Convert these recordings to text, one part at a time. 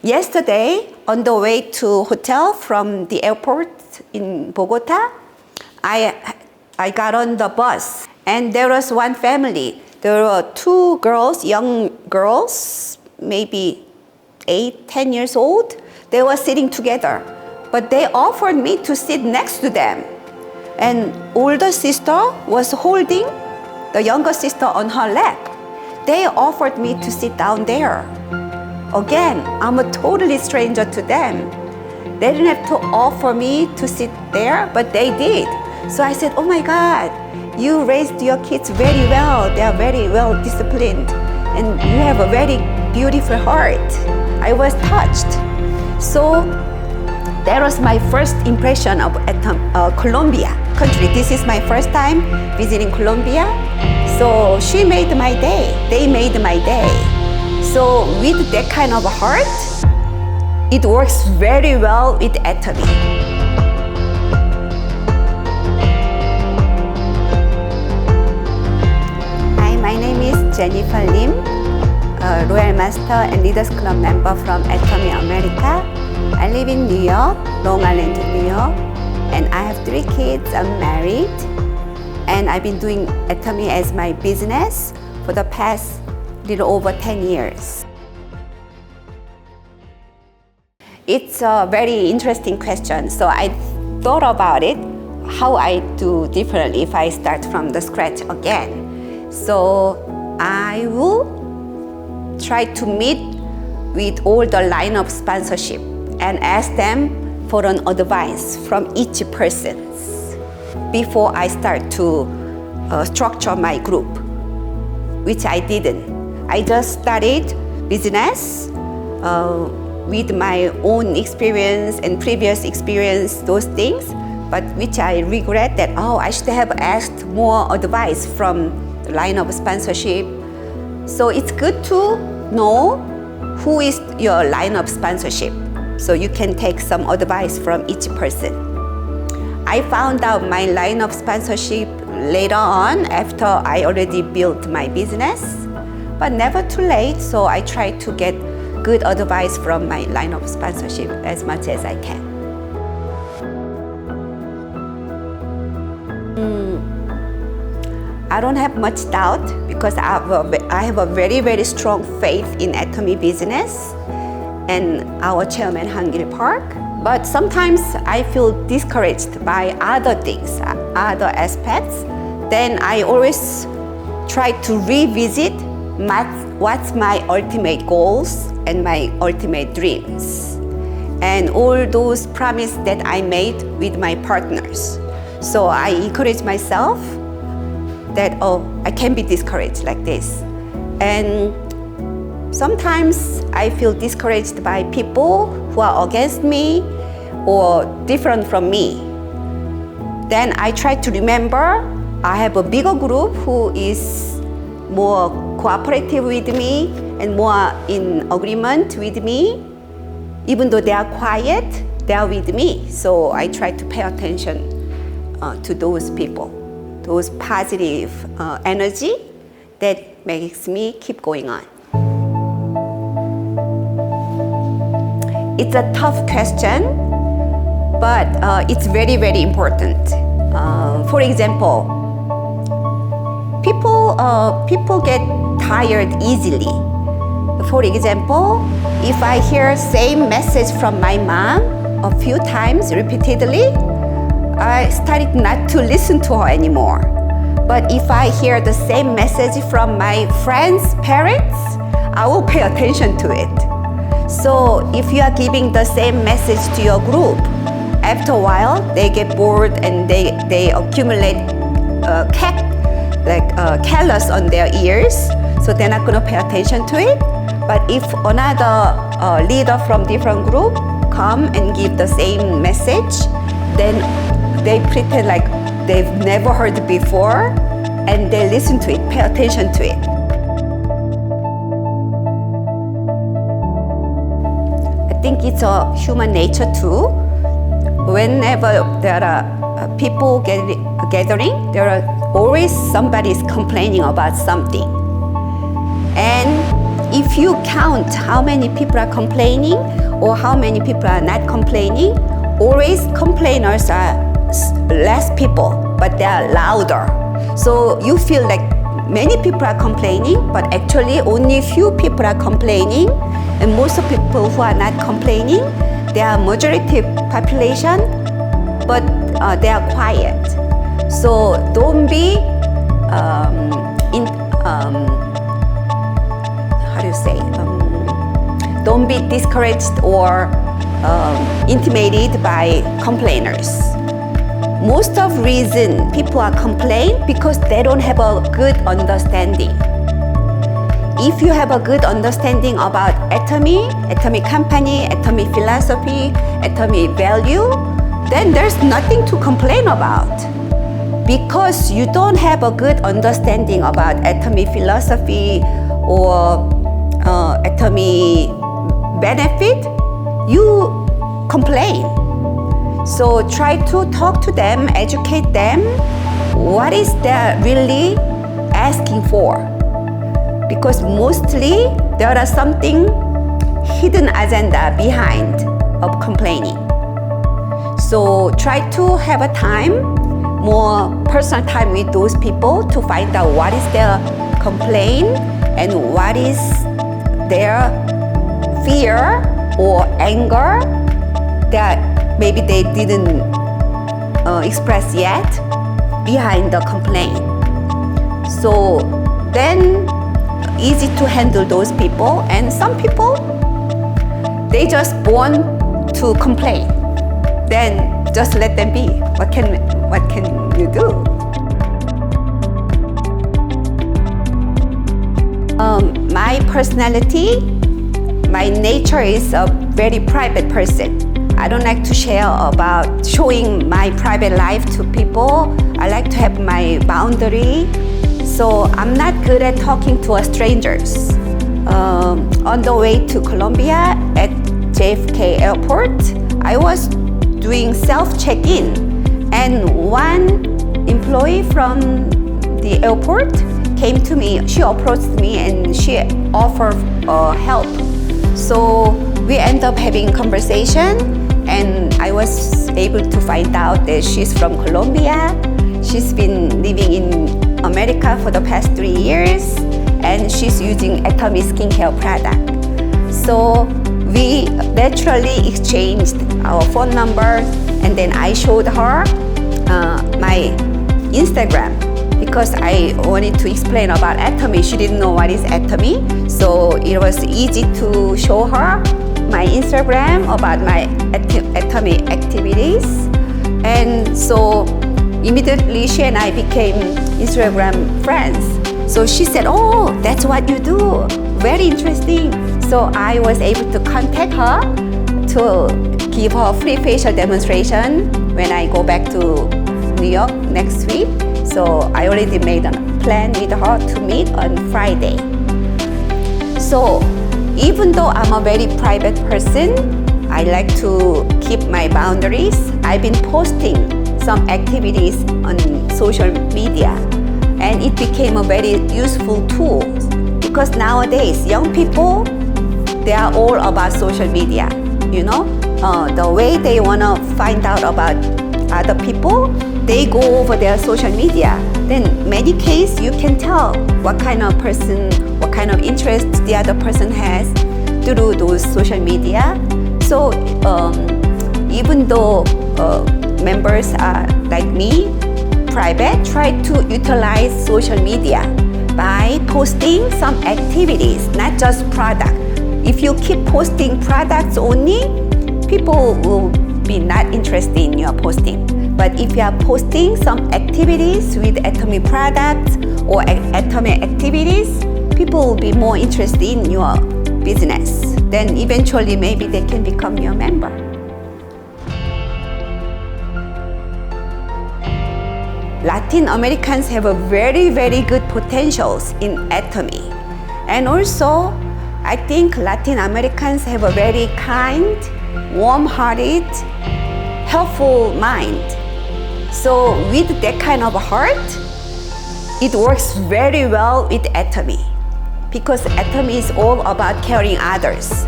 Yesterday, on the way to hotel from the airport in Bogota, I got on the bus, and there was one family. There were two girls, young girls, maybe 8, 10 years old. They were sitting together, but they offered me to sit next to them. And older sister was holding the younger sister on her lap. They offered me to sit down there. Again, I'm a totally stranger to them. They didn't have to offer me to sit there, but they did. So I said, oh my God, you raised your kids very well. They are very well disciplined. And you have a very beautiful heart. I was touched. So that was my first impression of Colombia country. This is my first time visiting Colombia. So she made my day. They made my day. So with that kind of heart, it works very well with Atomy. Hi, my name is Jennifer Lim, a Royal Master and Leaders Club member from Atomy America. I live in New York, Long Island, New York, and I have 3 kids. I'm married, and I've been doing Atomy as my business for the past little over 10 years. It's a very interesting question. So I thought about it, how I do differently if I start from the scratch again. So I will try to meet with all the line of sponsorship and ask them for an advice from each person before I start to structure my group, which I didn't. I just studied business with my own experience and previous experience, those things, but which I regret that, I should have asked more advice from the line of sponsorship. So it's good to know who is your line of sponsorship, so you can take some advice from each person. I found out my line of sponsorship later on after I already built my business, but never too late, so I try to get good advice from my line of sponsorship as much as I can. I don't have much doubt because I have a very, very strong faith in Atomy business and our chairman, Hangil Park. But sometimes I feel discouraged by other things, other aspects. Then I always try to revisit what's my ultimate goals and my ultimate dreams, and all those promises that I made with my partners. So I encourage myself that, I can be discouraged like this. And sometimes I feel discouraged by people who are against me or different from me. Then I try to remember I have a bigger group who is more cooperative with me and more in agreement with me. Even though they are quiet, they are with me. So I try to pay attention to those people, those positive energy that makes me keep going on. It's a tough question, but it's very, very important. For example, people get tired easily. For example, if I hear same message from my mom a few times repeatedly, I started not to listen to her anymore. But if I hear the same message from my friends' parents, I will pay attention to it. So if you are giving the same message to your group, after a while they get bored and they accumulate callus on their ears, so they're not going to pay attention to it. But if another leader from different group come and give the same message, then they pretend like they've never heard it before, and they listen to it, pay attention to it. I think it's a human nature too. Whenever there are people gathering, there are always somebody is complaining about something. And if you count how many people are complaining or how many people are not complaining, always complainers are less people, but they are louder. So you feel like many people are complaining, but actually only few people are complaining, and most of people who are not complaining, they are majority population, but they are quiet. So don't be don't be discouraged or intimidated by complainers. Most of reason people are complaining because they don't have a good understanding. If you have a good understanding about Atomy company, Atomy philosophy, Atomy value, then there's nothing to complain about. Because you don't have a good understanding about Atomy philosophy or Atomy benefit, you complain. So try to talk to them, educate them, what is they really asking for. Because mostly there are something hidden agenda behind of complaining. So try to have a time, more personal time with those people to find out what is their complaint and what is their fear or anger that maybe they didn't express yet behind the complaint. So then easy to handle those people, and some people they just born to complain. Then just let them be. What can you do? My personality, my nature is a very private person. I don't like to share about showing my private life to people. I like to have my boundary. So I'm not good at talking to strangers. On the way to Colombia at JFK airport, I was doing self-check-in, and one employee from the airport came to me. She approached me and she offered help. So we ended up having conversation, and I was able to find out that she's from Colombia. She's been living in America for the past 3 years, and she's using Atomy skincare product. So we naturally exchanged our phone numbers, and then I showed her my Instagram because I wanted to explain about Atomy. She didn't know what is Atomy, so it was easy to show her my Instagram about my Atomy activities. And so immediately she and I became Instagram friends. So she said, "Oh, that's what you do. Very interesting." So I was able to contact her to give her free facial demonstration when I go back to New York next week. So I already made a plan with her to meet on Friday. So even though I'm a very private person, I like to keep my boundaries. I've been posting some activities on social media, and it became a very useful tool because nowadays young people, they are all about social media. You know, the way they want to find out about other people, they go over their social media. Then many cases you can tell what kind of person, what kind of interest the other person has through those social media. So even though members are like me, private, try to utilize social media by posting some activities, not just product. If you keep posting products only, people will be not interested in your posting. But if you are posting some activities with Atomy products or Atomy activities, people will be more interested in your business. Then eventually maybe they can become your member. Latin Americans have a very, very good potentials in Atomy. And also, I think Latin Americans have a very kind, warm-hearted, helpful mind. So with that kind of heart, it works very well with Atomy. because Atomy is all about caring others.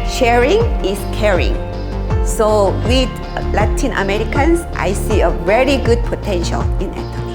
Sharing is caring. So with Latin Americans, I see a very good potential in Atomy.